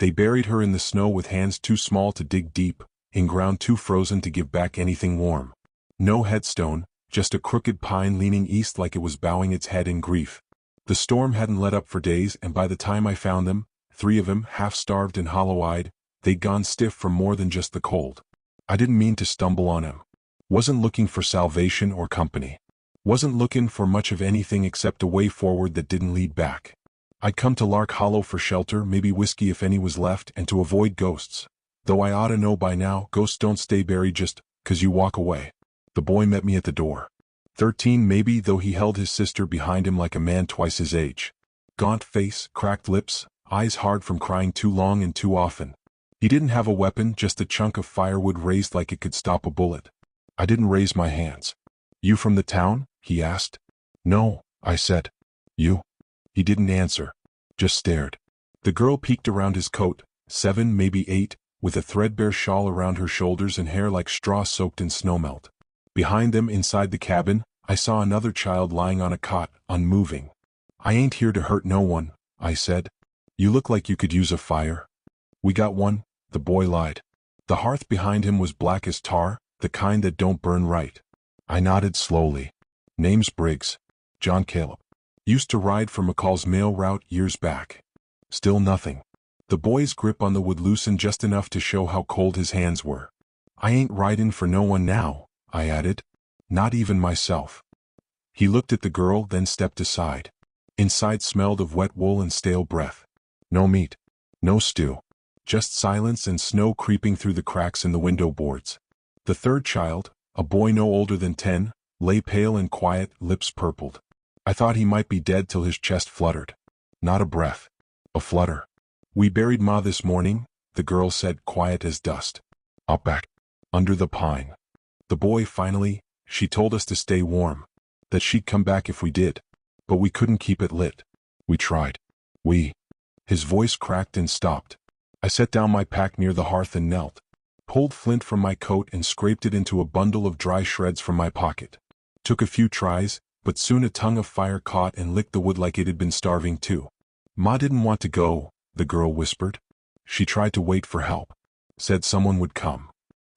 They buried her in the snow with hands too small to dig deep, in ground too frozen to give back anything warm. No headstone, just a crooked pine leaning east like it was bowing its head in grief. The storm hadn't let up for days, and by the time I found them, 3 of them, half-starved and hollow-eyed, they'd gone stiff from more than just the cold. I didn't mean to stumble on him. Wasn't looking for salvation or company. Wasn't looking for much of anything except a way forward that didn't lead back. I'd come to Lark Hollow for shelter, maybe whiskey if any was left, and to avoid ghosts. Though I ought to know by now, ghosts don't stay buried just 'cause you walk away. The boy met me at the door. 13 maybe, though he held his sister behind him like a man twice his age. Gaunt face, cracked lips, eyes hard from crying too long and too often. He didn't have a weapon, just a chunk of firewood raised like it could stop a bullet. I didn't raise my hands. "You from the town?" he asked. "No," I said. "You?" He didn't answer, just stared. The girl peeked around his coat, 7 maybe 8, with a threadbare shawl around her shoulders and hair like straw soaked in snowmelt. Behind them, inside the cabin, I saw another child lying on a cot, unmoving. "I ain't here to hurt no one," I said. "You look like you could use a fire." "We got one," the boy lied. The hearth behind him was black as tar, the kind that don't burn right. I nodded slowly. "Name's Briggs. John Caleb. Used to ride for McCall's mail route years back." Still nothing. The boy's grip on the wood loosened just enough to show how cold his hands were. "I ain't riding for no one now," I added. "Not even myself." He looked at the girl, then stepped aside. Inside smelled of wet wool and stale breath. No meat. No stew. Just silence and snow creeping through the cracks in the window boards. The third child, a boy no older than 10, lay pale and quiet, lips purpled. I thought he might be dead till his chest fluttered. Not a breath. A flutter. "We buried Ma this morning," the girl said, quiet as dust. "Up back. Under the pine." The boy finally, "She told us to stay warm. That she'd come back if we did. But we couldn't keep it lit. We tried. His voice cracked and stopped. I set down my pack near the hearth and knelt. Pulled flint from my coat and scraped it into a bundle of dry shreds from my pocket. Took a few tries, but soon a tongue of fire caught and licked the wood like it had been starving too. "Ma didn't want to go," the girl whispered. "She tried to wait for help. Said someone would come."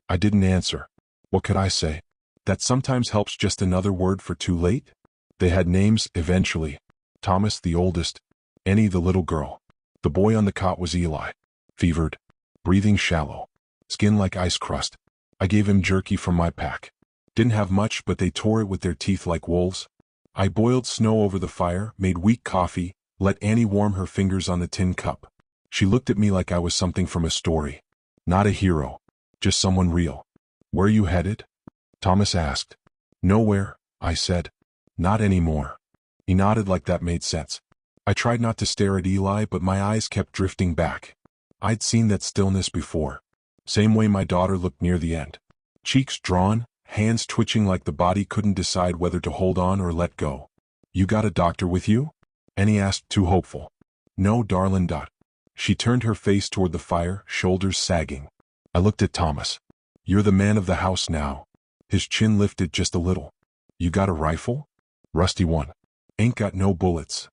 I didn't answer. What could I say? That sometimes helps, just another word for too late? They had names, eventually. Thomas, the oldest. Annie, the little girl. The boy on the cot was Eli. Fevered. Breathing shallow. Skin like ice crust. I gave him jerky from my pack. Didn't have much, but they tore it with their teeth like wolves. I boiled snow over the fire, made weak coffee, let Annie warm her fingers on the tin cup. She looked at me like I was something from a story. Not a hero. Just someone real. "Where you headed?" Thomas asked. "Nowhere," I said. "Not anymore." He nodded like that made sense. I tried not to stare at Eli, but my eyes kept drifting back. I'd seen that stillness before. Same way my daughter looked near the end. Cheeks drawn, hands twitching like the body couldn't decide whether to hold on or let go. "You got a doctor with you?" Annie asked, too hopeful. "No, darlin'. She turned her face toward the fire, shoulders sagging. I looked at Thomas. "You're the man of the house now." His chin lifted just a little. "You got a rifle?" "Rusty one. Ain't got no bullets."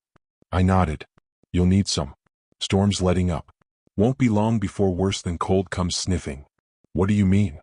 I nodded. "You'll need some. Storm's letting up. Won't be long before worse than cold comes sniffing." "What do you mean?"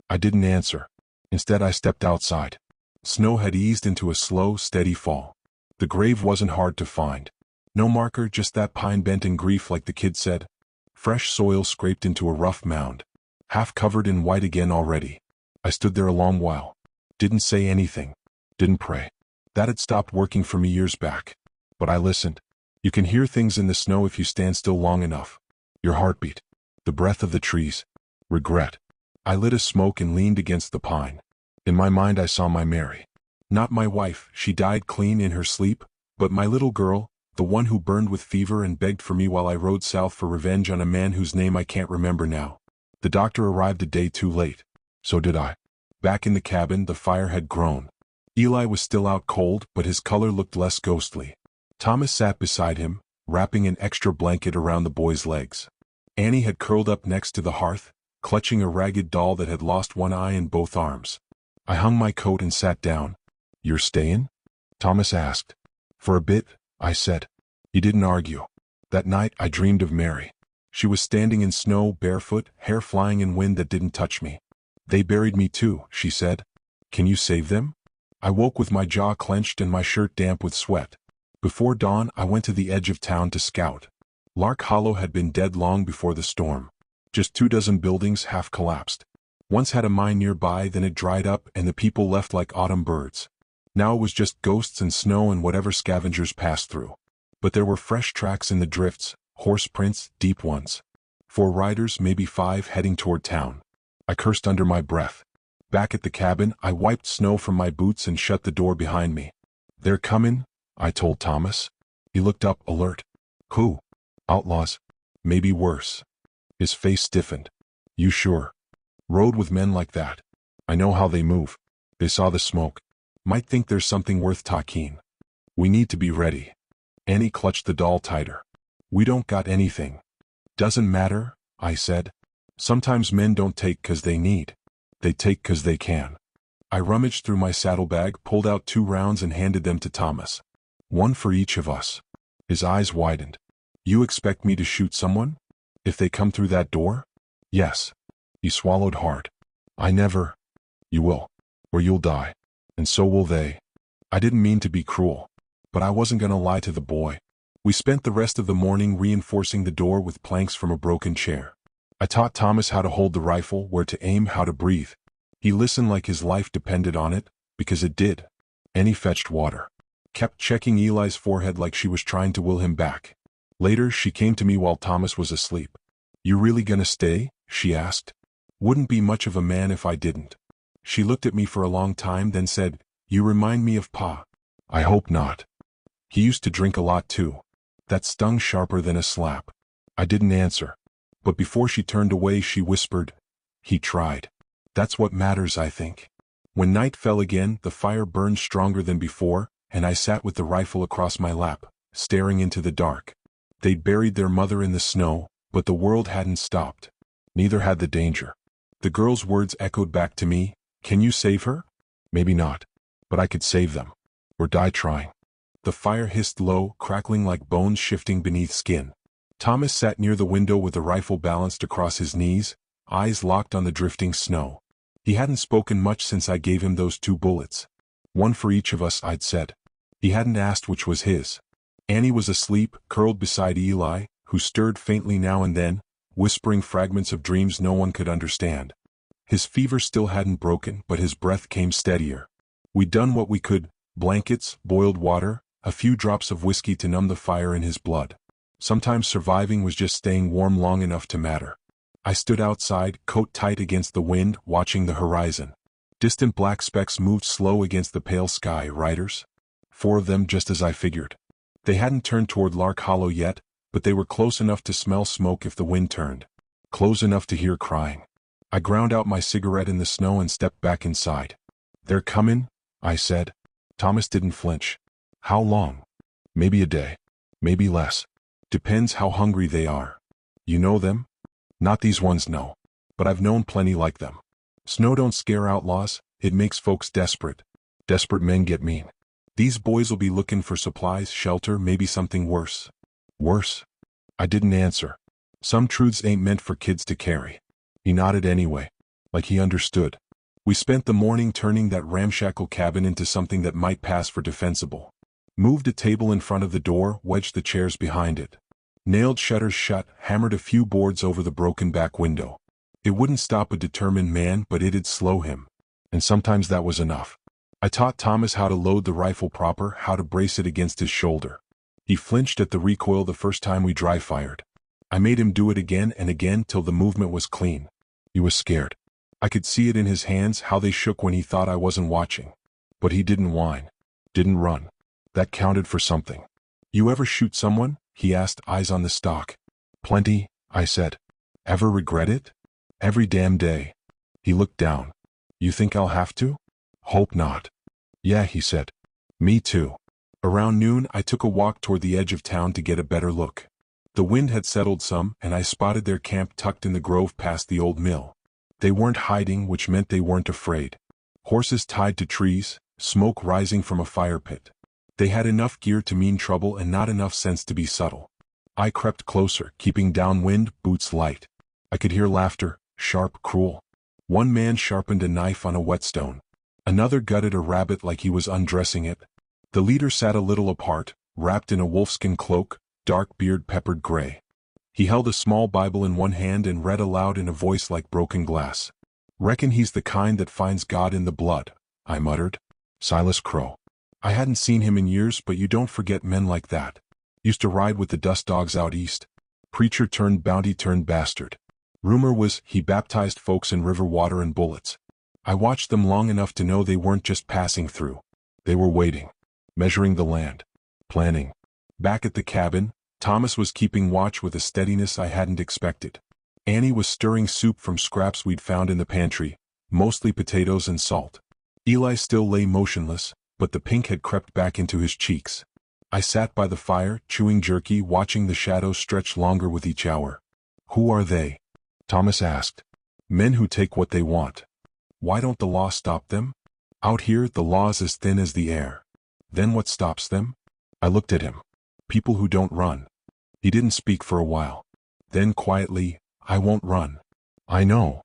I didn't answer. Instead, I stepped outside. Snow had eased into a slow, steady fall. The grave wasn't hard to find. No marker, just that pine bent in grief like the kid said. Fresh soil scraped into a rough mound. Half covered in white again already. I stood there a long while. Didn't say anything. Didn't pray. That had stopped working for me years back. But I listened. You can hear things in the snow if you stand still long enough. Your heartbeat. The breath of the trees. Regret. I lit a smoke and leaned against the pine. In my mind I saw my Mary. Not my wife, she died clean in her sleep, but my little girl, the one who burned with fever and begged for me while I rode south for revenge on a man whose name I can't remember now. The doctor arrived a day too late. So did I. Back in the cabin, the fire had grown. Eli was still out cold, but his color looked less ghostly. Thomas sat beside him, wrapping an extra blanket around the boy's legs. Annie had curled up next to the hearth, clutching a ragged doll that had lost one eye and both arms. I hung my coat and sat down. "You're staying?" Thomas asked. "For a bit," I said. He didn't argue. That night I dreamed of Mary. She was standing in snow, barefoot, hair flying in wind that didn't touch me. "They buried me too," she said. "Can you save them?" I woke with my jaw clenched and my shirt damp with sweat. Before dawn, I went to the edge of town to scout. Lark Hollow had been dead long before the storm. Just 24 buildings half collapsed. Once had a mine nearby, then it dried up and the people left like autumn birds. Now it was just ghosts and snow and whatever scavengers passed through. But there were fresh tracks in the drifts, horse prints, deep ones. 4 riders, maybe 5, heading toward town. I cursed under my breath. Back at the cabin, I wiped snow from my boots and shut the door behind me. "They're coming," I told Thomas. He looked up, alert. "Who?" "Outlaws. Maybe worse." His face stiffened. "You sure? Rode with men like that?" "I know how they move. They saw the smoke. Might think there's something worth talking. We need to be ready." Annie clutched the doll tighter. "We don't got anything." "Doesn't matter," I said. "Sometimes men don't take 'cause they need. They take 'cause they can." I rummaged through my saddlebag, pulled out 2 rounds and handed them to Thomas. "One for each of us." His eyes widened. "You expect me to shoot someone? If they come through that door?" "Yes." He swallowed hard. "I never." "You will. Or you'll die. And so will they." I didn't mean to be cruel. But I wasn't gonna lie to the boy. We spent the rest of the morning reinforcing the door with planks from a broken chair. I taught Thomas how to hold the rifle, where to aim, how to breathe. He listened like his life depended on it, because it did. Annie fetched water. Kept checking Eli's forehead like she was trying to will him back. Later, she came to me while Thomas was asleep. "You really gonna stay?" she asked. "Wouldn't be much of a man if I didn't." She looked at me for a long time, then said, "You remind me of Pa." "I hope not. He used to drink a lot too." That stung sharper than a slap. I didn't answer. But before she turned away, she whispered, "He tried." That's what matters, I think. When night fell again, the fire burned stronger than before, and I sat with the rifle across my lap, staring into the dark. They'd buried their mother in the snow, but the world hadn't stopped. Neither had the danger. The girl's words echoed back to me, "Can you save her?" Maybe not. But I could save them. Or die trying. The fire hissed low, crackling like bones shifting beneath skin. Thomas sat near the window with the rifle balanced across his knees, eyes locked on the drifting snow. He hadn't spoken much since I gave him those 2 bullets. "One for each of us," I'd said. He hadn't asked which was his. Annie was asleep, curled beside Eli, who stirred faintly now and then, whispering fragments of dreams no one could understand. His fever still hadn't broken, but his breath came steadier. We'd done what we could: blankets, boiled water, a few drops of whiskey to numb the fire in his blood. Sometimes surviving was just staying warm long enough to matter. I stood outside, coat tight against the wind, watching the horizon. Distant black specks moved slow against the pale sky. Riders? 4 of them, just as I figured. They hadn't turned toward Lark Hollow yet, but they were close enough to smell smoke if the wind turned. Close enough to hear crying. I ground out my cigarette in the snow and stepped back inside. "They're coming," I said. Thomas didn't flinch. "How long?" "Maybe a day. Maybe less. Depends how hungry they are." "You know them?" "Not these ones, no. But I've known plenty like them. Snow don't scare outlaws, it makes folks desperate. Desperate men get mean. These boys will be looking for supplies, shelter, maybe something worse." "Worse?" I didn't answer. Some truths ain't meant for kids to carry. He nodded anyway, like he understood. We spent the morning turning that ramshackle cabin into something that might pass for defensible. Moved a table in front of the door, wedged the chairs behind it. Nailed shutters shut, hammered a few boards over the broken back window. It wouldn't stop a determined man, but it'd slow him. And sometimes that was enough. I taught Thomas how to load the rifle proper, how to brace it against his shoulder. He flinched at the recoil the first time we dry fired. I made him do it again and again till the movement was clean. He was scared. I could see it in his hands, how they shook when he thought I wasn't watching. But he didn't whine. Didn't run. That counted for something. "You ever shoot someone?" he asked, eyes on the stock. "Plenty," I said. "Ever regret it?" "Every damn day." He looked down. "You think I'll have to?" "Hope not." "Yeah," he said. "Me too." Around noon, I took a walk toward the edge of town to get a better look. The wind had settled some, and I spotted their camp tucked in the grove past the old mill. They weren't hiding, which meant they weren't afraid. Horses tied to trees, smoke rising from a fire pit. They had enough gear to mean trouble and not enough sense to be subtle. I crept closer, keeping downwind, boots light. I could hear laughter, sharp, cruel. One man sharpened a knife on a whetstone. Another gutted a rabbit like he was undressing it. The leader sat a little apart, wrapped in a wolfskin cloak, dark beard peppered gray. He held a small Bible in one hand and read aloud in a voice like broken glass. "Reckon he's the kind that finds God in the blood," I muttered. Silas Crow. I hadn't seen him in years, but you don't forget men like that. Used to ride with the dust dogs out east. Preacher turned bounty turned bastard. Rumor was he baptized folks in river water and bullets. I watched them long enough to know they weren't just passing through. They were waiting, measuring the land, planning. Back at the cabin, Thomas was keeping watch with a steadiness I hadn't expected. Annie was stirring soup from scraps we'd found in the pantry, mostly potatoes and salt. Eli still lay motionless, but the pink had crept back into his cheeks. I sat by the fire, chewing jerky, watching the shadows stretch longer with each hour. "Who are they?" Thomas asked. "Men who take what they want. Why don't the law stop them? Out here, the law's as thin as the air. Then what stops them?" I looked at him. "People who don't run." He didn't speak for a while. Then quietly, "I won't run." "I know."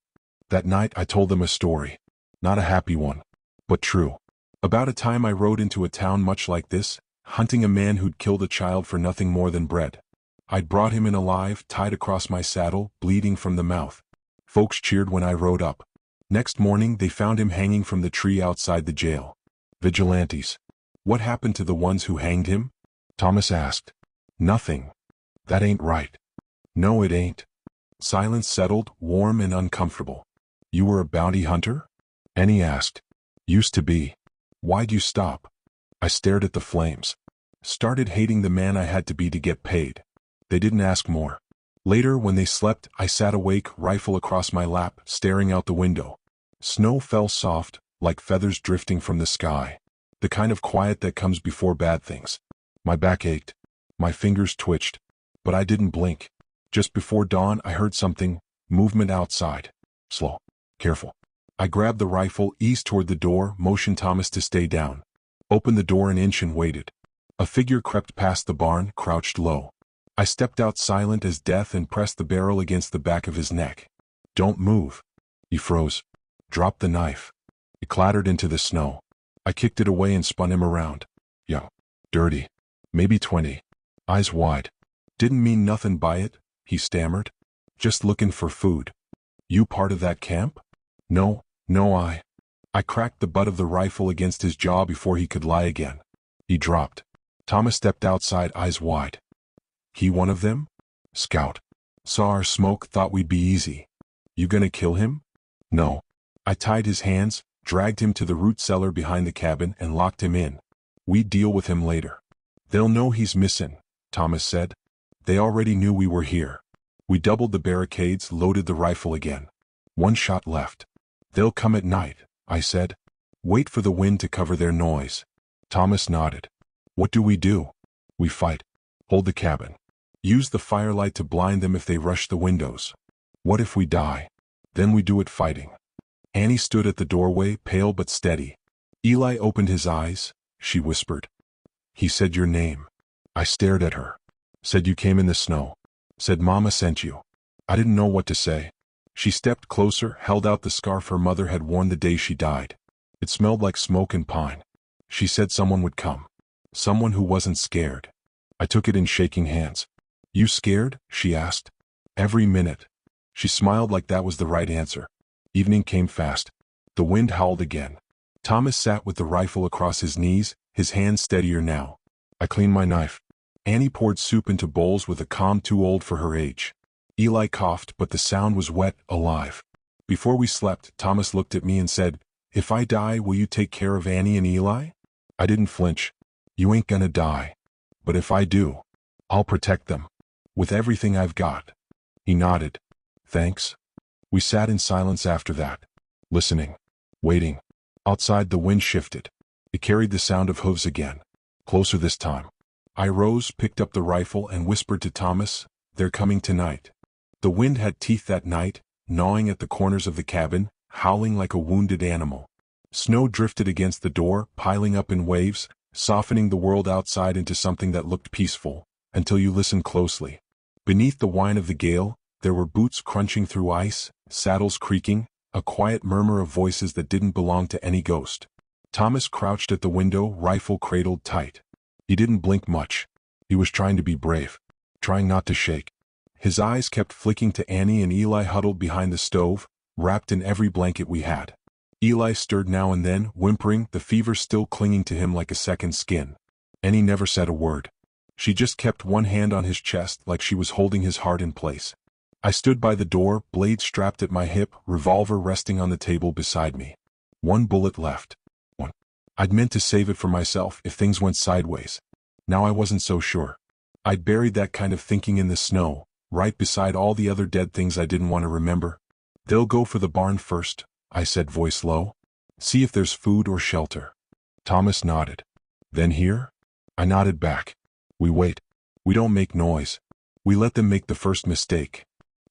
That night I told them a story. Not a happy one, but true. About a time I rode into a town much like this, hunting a man who'd killed a child for nothing more than bread. I'd brought him in alive, tied across my saddle, bleeding from the mouth. Folks cheered when I rode up. Next morning they found him hanging from the tree outside the jail. Vigilantes. "What happened to the ones who hanged him?" Thomas asked. "Nothing." "That ain't right." "No, it ain't." Silence settled, warm and uncomfortable. "You were a bounty hunter?" Annie asked. "Used to be." "Why'd you stop?" I stared at the flames. Started hating the man I had to be to get paid. They didn't ask more. Later, when they slept, I sat awake, rifle across my lap, staring out the window. Snow fell soft, like feathers drifting from the sky. The kind of quiet that comes before bad things. My back ached. My fingers twitched. But I didn't blink. Just before dawn, I heard something, movement outside. Slow. Careful. I grabbed the rifle, eased toward the door, motioned Thomas to stay down. Opened the door an inch and waited. A figure crept past the barn, crouched low. I stepped out silent as death and pressed the barrel against the back of his neck. "Don't move." He froze. Dropped the knife. It clattered into the snow. I kicked it away and spun him around. Young. Dirty. Maybe 20. Eyes wide. "Didn't mean nothing by it," he stammered. "Just looking for food." "You part of that camp?" No, I cracked the butt of the rifle against his jaw before he could lie again. He dropped. Thomas stepped outside, eyes wide. "He one of them?" "Scout. Saw our smoke, thought we'd be easy." "You gonna kill him?" "No." I tied his hands, dragged him to the root cellar behind the cabin, and locked him in. "We'd deal with him later." "They'll know he's missing," Thomas said. "They already knew we were here." We doubled the barricades, loaded the rifle again. One shot left. "They'll come at night," I said. "Wait for the wind to cover their noise." Thomas nodded. "What do? "We fight. Hold the cabin. Use the firelight to blind them if they rush the windows." "What if we die?" "Then we do it fighting." Annie stood at the doorway, pale but steady. Eli opened his eyes, she whispered. "He said your name." I stared at her. "Said you came in the snow. Said Mama sent you." I didn't know what to say. She stepped closer, held out the scarf her mother had worn the day she died. It smelled like smoke and pine. She said someone would come. Someone who wasn't scared. I took it in shaking hands. "You scared?" she asked. "Every minute." She smiled like that was the right answer. Evening came fast. The wind howled again. Thomas sat with the rifle across his knees, his hands steadier now. I cleaned my knife. Annie poured soup into bowls with a calm too old for her age. Eli coughed, but the sound was wet, alive. Before we slept, Thomas looked at me and said, "If I die, will you take care of Annie and Eli?" I didn't flinch. "You ain't gonna die. But if I do, I'll protect them. With everything I've got." He nodded. "Thanks." We sat in silence after that. Listening. Waiting. Outside the wind shifted. It carried the sound of hooves again. Closer this time. I rose, picked up the rifle, and whispered to Thomas, "They're coming tonight." The wind had teeth that night, gnawing at the corners of the cabin, howling like a wounded animal. Snow drifted against the door, piling up in waves, softening the world outside into something that looked peaceful, until you listened closely. Beneath the whine of the gale, there were boots crunching through ice, saddles creaking, a quiet murmur of voices that didn't belong to any ghost. Thomas crouched at the window, rifle cradled tight. He didn't blink much. He was trying to be brave, trying not to shake. His eyes kept flicking to Annie and Eli huddled behind the stove, wrapped in every blanket we had. Eli stirred now and then, whimpering, the fever still clinging to him like a second skin. Annie never said a word. She just kept one hand on his chest like she was holding his heart in place. I stood by the door, blade strapped at my hip, revolver resting on the table beside me. One bullet left. One. I'd meant to save it for myself if things went sideways. Now I wasn't so sure. I'd buried that kind of thinking in the snow, right beside all the other dead things I didn't want to remember. They'll go for the barn first, I said, voice low. See if there's food or shelter. Thomas nodded. Then here? I nodded back. We wait. We don't make noise. We let them make the first mistake.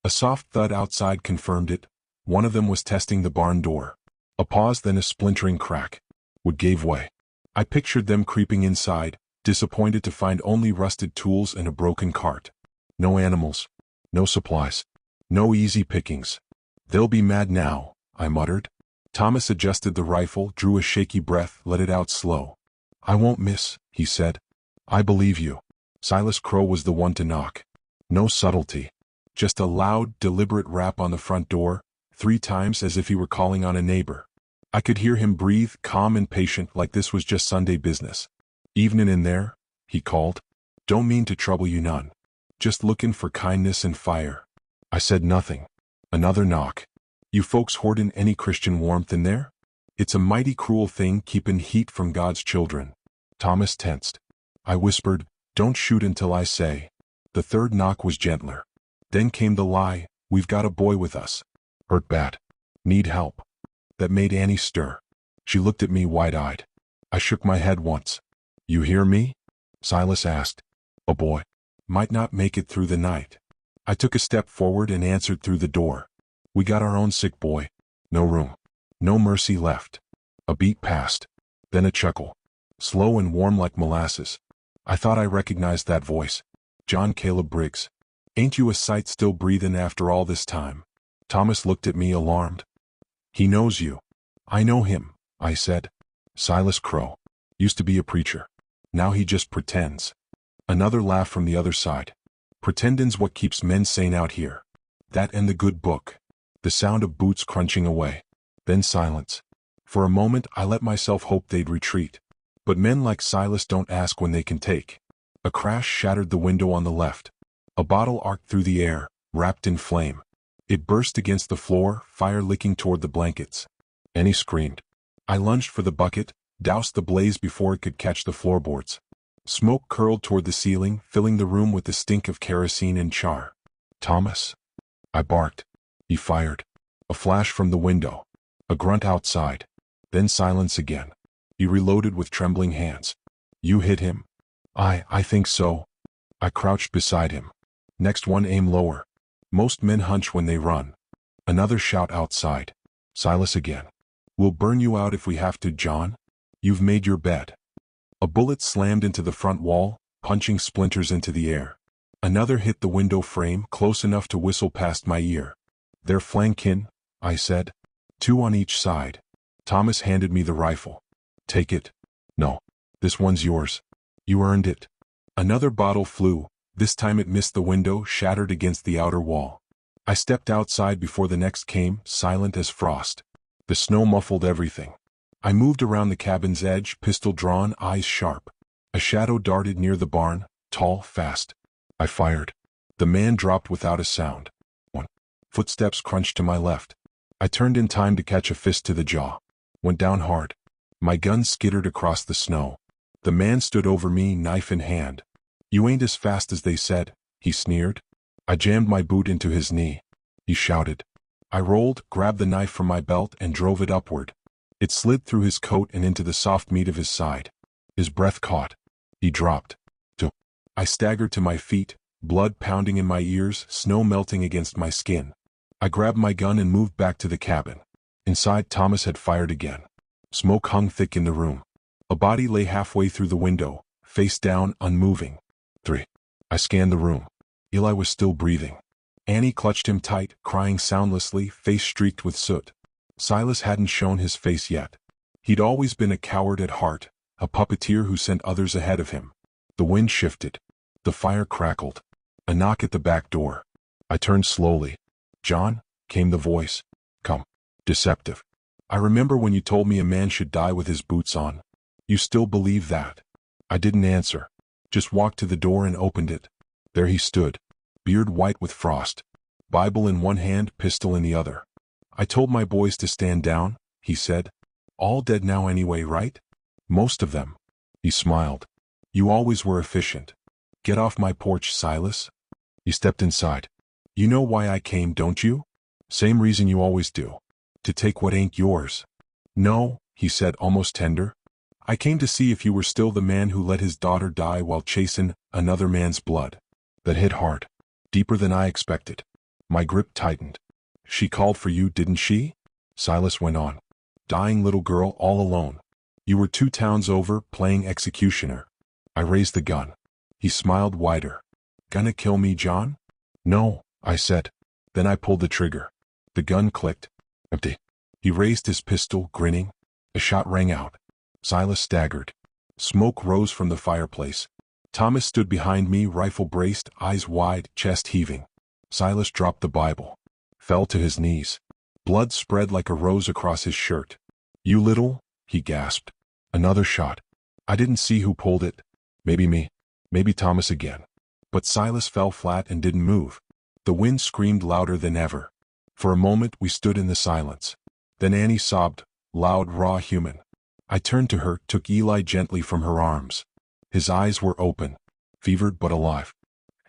A soft thud outside confirmed it. One of them was testing the barn door. A pause, then a splintering crack. Wood gave way. I pictured them creeping inside, disappointed to find only rusted tools and a broken cart. No animals. No supplies. No easy pickings. They'll be mad now, I muttered. Thomas adjusted the rifle, drew a shaky breath, let it out slow. I won't miss, he said. I believe you. Silas Crow was the one to knock. No subtlety. Just a loud, deliberate rap on the front door, 3 times as if he were calling on a neighbor. I could hear him breathe, calm and patient, like this was just Sunday business. Evening in there? He called. Don't mean to trouble you none. Just looking for kindness and fire. I said nothing. Another knock. You folks hoarding any Christian warmth in there? It's a mighty cruel thing keeping heat from God's children. Thomas tensed. I whispered, don't shoot until I say. The third knock was gentler. Then came the lie, we've got a boy with us. Hurt bad. Need help. That made Annie stir. She looked at me wide-eyed. I shook my head once. You hear me? Silas asked. A boy. Might not make it through the night. I took a step forward and answered through the door. We got our own sick boy. No room. No mercy left. A beat passed. Then a chuckle. Slow and warm like molasses. I thought I recognized that voice. John Caleb Briggs. Ain't you a sight still breathing after all this time? Thomas looked at me alarmed. He knows you. I know him, I said. Silas Crow. Used to be a preacher. Now he just pretends. Another laugh from the other side. Pretending's what keeps men sane out here. That and the good book. The sound of boots crunching away. Then silence. For a moment I let myself hope they'd retreat. But men like Silas don't ask when they can take. A crash shattered the window on the left. A bottle arced through the air, wrapped in flame. It burst against the floor, fire licking toward the blankets. Annie screamed. I lunged for the bucket, doused the blaze before it could catch the floorboards. Smoke curled toward the ceiling, filling the room with the stink of kerosene and char. Thomas? I barked. He fired. A flash from the window. A grunt outside. Then silence again. He reloaded with trembling hands. You hit him? I think so. I crouched beside him. Next one, aim lower. Most men hunch when they run. Another shout outside. Silas again. We'll burn you out if we have to, John. You've made your bed. A bullet slammed into the front wall, punching splinters into the air. Another hit the window frame, close enough to whistle past my ear. They're flankin', I said. 2 on each side. Thomas handed me the rifle. Take it. No. This one's yours. You earned it. Another bottle flew. This time it missed the window, shattered against the outer wall. I stepped outside before the next came, silent as frost. The snow muffled everything. I moved around the cabin's edge, pistol drawn, eyes sharp. A shadow darted near the barn, tall, fast. I fired. The man dropped without a sound. One. Footsteps crunched to my left. I turned in time to catch a fist to the jaw. Went down hard. My gun skittered across the snow. The man stood over me, knife in hand. You ain't as fast as they said, he sneered. I jammed my boot into his knee. He shouted. I rolled, grabbed the knife from my belt and drove it upward. It slid through his coat and into the soft meat of his side. His breath caught. He dropped. I staggered to my feet, blood pounding in my ears, snow melting against my skin. I grabbed my gun and moved back to the cabin. Inside, Thomas had fired again. Smoke hung thick in the room. A body lay halfway through the window, face down, unmoving. 3. I scanned the room. Eli was still breathing. Annie clutched him tight, crying soundlessly, face streaked with soot. Silas hadn't shown his face yet. He'd always been a coward at heart, a puppeteer who sent others ahead of him. The wind shifted. The fire crackled. A knock at the back door. I turned slowly. "John?" came the voice. "Come." Deceptive. "I remember when you told me a man should die with his boots on. You still believe that?" I didn't answer. Just walked to the door and opened it. There he stood, beard white with frost, Bible in one hand, pistol in the other. "I told my boys to stand down," he said. "All dead now anyway, right? Most of them." He smiled. "You always were efficient. Get off my porch, Silas." He stepped inside. "You know why I came, don't you? Same reason you always do. To take what ain't yours." "No," he said, almost tender. "I came to see if you were still the man who let his daughter die while chasing another man's blood." That hit hard. Deeper than I expected. My grip tightened. "She called for you, didn't she?" Silas went on. "Dying little girl all alone. You were 2 towns over, playing executioner." I raised the gun. He smiled wider. "Gonna kill me, John?" "No," I said. Then I pulled the trigger. The gun clicked. Empty. He raised his pistol, grinning. A shot rang out. Silas staggered. Smoke rose from the fireplace. Thomas stood behind me, rifle braced, eyes wide, chest heaving. Silas dropped the Bible. Fell to his knees. Blood spread like a rose across his shirt. "You little," he gasped. Another shot. I didn't see who pulled it. Maybe me. Maybe Thomas again. But Silas fell flat and didn't move. The wind screamed louder than ever. For a moment we stood in the silence. Then Annie sobbed, loud, raw, human. I turned to her, took Eli gently from her arms. His eyes were open, fevered but alive.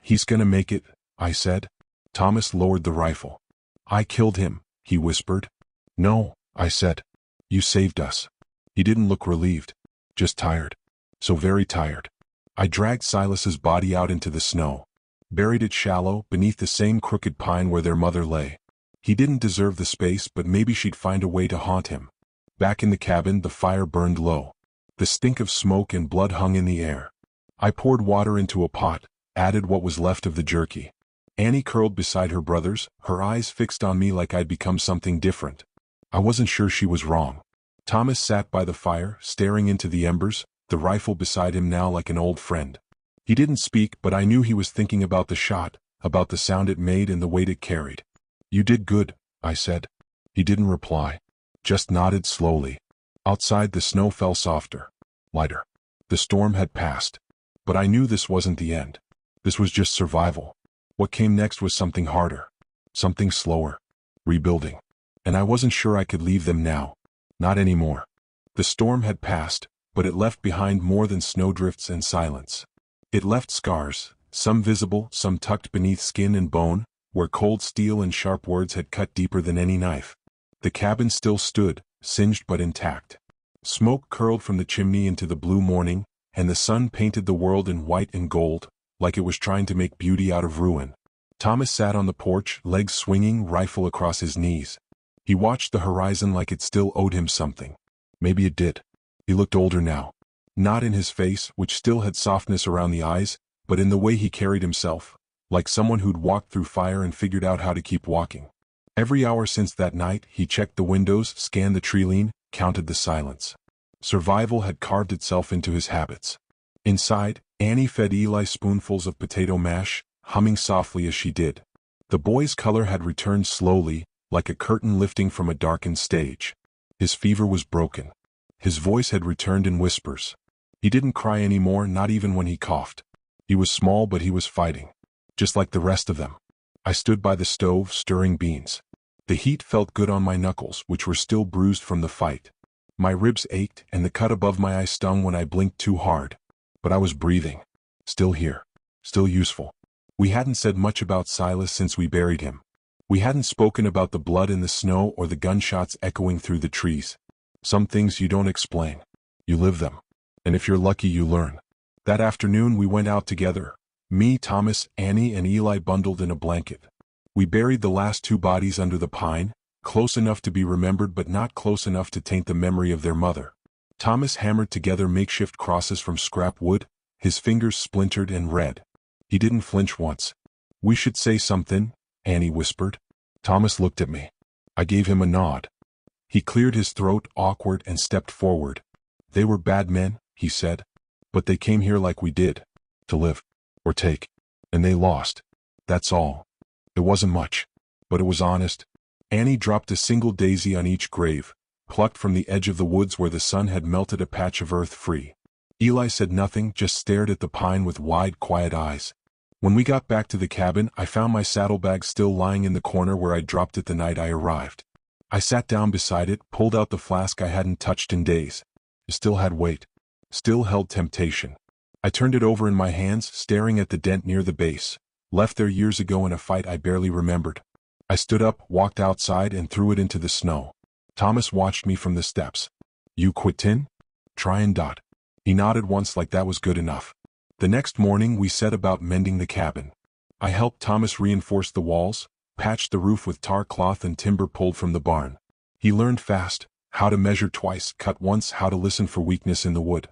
"He's gonna make it," I said. Thomas lowered the rifle. "I killed him," he whispered. "No," I said. "You saved us." He didn't look relieved, just tired. So very tired. I dragged Silas's body out into the snow. Buried it shallow, beneath the same crooked pine where their mother lay. He didn't deserve the space, but maybe she'd find a way to haunt him. Back in the cabin, the fire burned low. The stink of smoke and blood hung in the air. I poured water into a pot, added what was left of the jerky. Annie curled beside her brothers, her eyes fixed on me like I'd become something different. I wasn't sure she was wrong. Thomas sat by the fire, staring into the embers, the rifle beside him now like an old friend. He didn't speak, but I knew he was thinking about the shot, about the sound it made and the weight it carried. "You did good," I said. He didn't reply. Just nodded slowly. Outside the snow fell softer, lighter. The storm had passed. But I knew this wasn't the end. This was just survival. What came next was something harder. Something slower. Rebuilding. And I wasn't sure I could leave them now. Not anymore. The storm had passed, but it left behind more than snowdrifts and silence. It left scars, some visible, some tucked beneath skin and bone, where cold steel and sharp words had cut deeper than any knife. The cabin still stood, singed but intact. Smoke curled from the chimney into the blue morning, and the sun painted the world in white and gold, like it was trying to make beauty out of ruin. Thomas sat on the porch, legs swinging, rifle across his knees. He watched the horizon like it still owed him something. Maybe it did. He looked older now. Not in his face, which still had softness around the eyes, but in the way he carried himself, like someone who'd walked through fire and figured out how to keep walking. Every hour since that night, he checked the windows, scanned the tree-line, counted the silence. Survival had carved itself into his habits. Inside, Annie fed Eli spoonfuls of potato mash, humming softly as she did. The boy's color had returned slowly, like a curtain lifting from a darkened stage. His fever was broken. His voice had returned in whispers. He didn't cry anymore, not even when he coughed. He was small, but he was fighting. Just like the rest of them. I stood by the stove, stirring beans. The heat felt good on my knuckles, which were still bruised from the fight. My ribs ached, and the cut above my eye stung when I blinked too hard. But I was breathing. Still here. Still useful. We hadn't said much about Silas since we buried him. We hadn't spoken about the blood in the snow or the gunshots echoing through the trees. Some things you don't explain. You live them. And if you're lucky, you learn. That afternoon we went out together. Me, Thomas, Annie, and Eli bundled in a blanket. We buried the last 2 bodies under the pine, close enough to be remembered but not close enough to taint the memory of their mother. Thomas hammered together makeshift crosses from scrap wood, his fingers splintered and red. He didn't flinch once. "We should say something," Annie whispered. Thomas looked at me. I gave him a nod. He cleared his throat, awkward, and stepped forward. "They were bad men," he said. "But they came here like we did. To live. Or take. And they lost. That's all. It wasn't much. But it was honest." Annie dropped a single daisy on each grave, plucked from the edge of the woods where the sun had melted a patch of earth free. Eli said nothing, just stared at the pine with wide, quiet eyes. When we got back to the cabin, I found my saddlebag still lying in the corner where I'd dropped it the night I arrived. I sat down beside it, pulled out the flask I hadn't touched in days. It still had weight. Still held temptation. I turned it over in my hands, staring at the dent near the base, left there years ago in a fight I barely remembered. I stood up, walked outside, and threw it into the snow. Thomas watched me from the steps. "You quit tin? Try and dot." He nodded once like that was good enough. The next morning we set about mending the cabin. I helped Thomas reinforce the walls, patched the roof with tar cloth and timber pulled from the barn. He learned fast, how to measure twice, cut once, how to listen for weakness in the wood.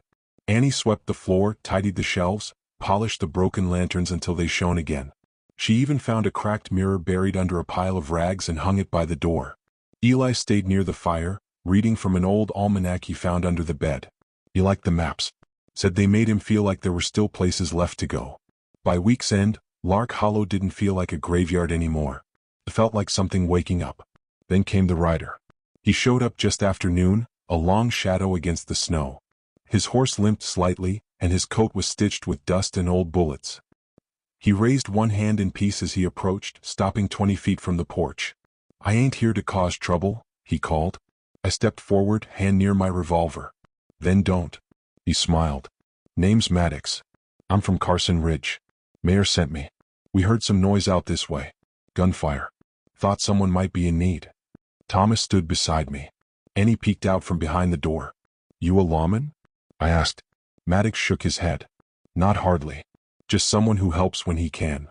Annie swept the floor, tidied the shelves, polished the broken lanterns until they shone again. She even found a cracked mirror buried under a pile of rags and hung it by the door. Eli stayed near the fire, reading from an old almanac he found under the bed. He liked the maps. Said they made him feel like there were still places left to go. By week's end, Lark Hollow didn't feel like a graveyard anymore. It felt like something waking up. Then came the rider. He showed up just after noon, a long shadow against the snow. His horse limped slightly, and his coat was stitched with dust and old bullets. He raised one hand in peace as he approached, stopping 20 feet from the porch. "I ain't here to cause trouble," he called. I stepped forward, hand near my revolver. "Then don't." He smiled. "Name's Maddox. I'm from Carson Ridge. Mayor sent me. We heard some noise out this way. Gunfire. Thought someone might be in need." Thomas stood beside me. Annie peeked out from behind the door. "You a lawman?" I asked. Maddox shook his head. "Not hardly. Just someone who helps when he can.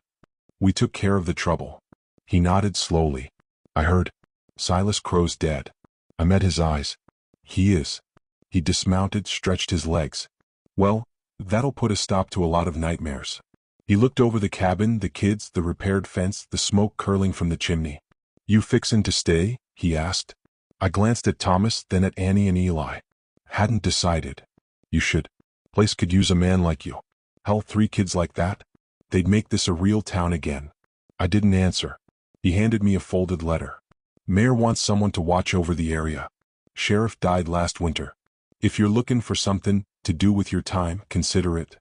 We took care of the trouble." He nodded slowly. "I heard. Silas Crow's dead." I met his eyes. "He is." He dismounted, stretched his legs. "Well, that'll put a stop to a lot of nightmares." He looked over the cabin, the kids, the repaired fence, the smoke curling from the chimney. "You fixin' to stay?" he asked. I glanced at Thomas, then at Annie and Eli. "Hadn't decided." "You should. Place could use a man like you. Hell, 3 kids like that? They'd make this a real town again." I didn't answer. He handed me a folded letter. "Mayor wants someone to watch over the area. Sheriff died last winter. If you're looking for something to do with your time, consider it."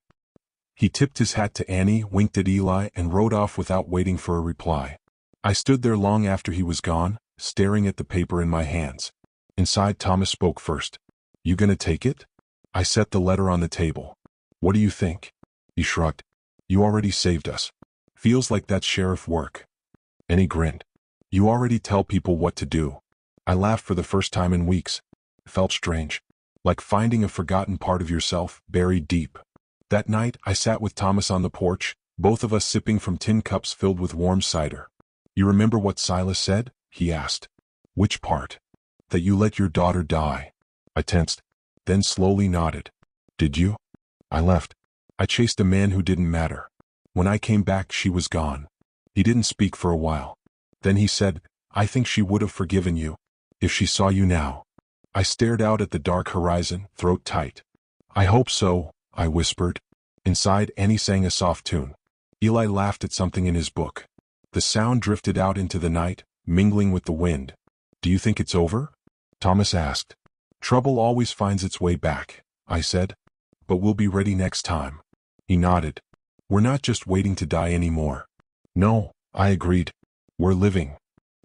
He tipped his hat to Annie, winked at Eli, and rode off without waiting for a reply. I stood there long after he was gone, staring at the paper in my hands. Inside, Thomas spoke first. "You gonna take it?" I set the letter on the table. "What do you think?" He shrugged. "You already saved us. Feels like that's sheriff work." And he grinned. "You already tell people what to do." I laughed for the first time in weeks. It felt strange. Like finding a forgotten part of yourself, buried deep. That night, I sat with Thomas on the porch, both of us sipping from tin cups filled with warm cider. "You remember what Silas said?" he asked. "Which part?" "That you let your daughter die." I tensed, then slowly nodded. "Did you?" I left. I chased a man who didn't matter. When I came back, she was gone. He didn't speak for a while. Then he said, "I think she would have forgiven you, if she saw you now." I stared out at the dark horizon, throat tight. "I hope so," I whispered. Inside, Annie sang a soft tune. Eli laughed at something in his book. The sound drifted out into the night, mingling with the wind. "Do you think it's over?" Thomas asked. "Trouble always finds its way back," I said. "But we'll be ready next time." He nodded. "We're not just waiting to die anymore." "No," I agreed. "We're living."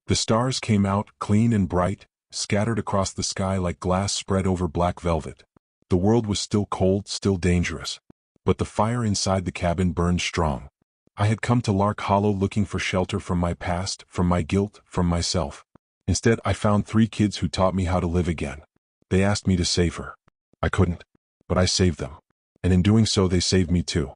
The stars came out, clean and bright, scattered across the sky like glass spread over black velvet. The world was still cold, still dangerous. But the fire inside the cabin burned strong. I had come to Lark Hollow looking for shelter from my past, from my guilt, from myself. Instead, I found 3 kids who taught me how to live again. They asked me to save her. I couldn't. But I saved them. And in doing so, they saved me too.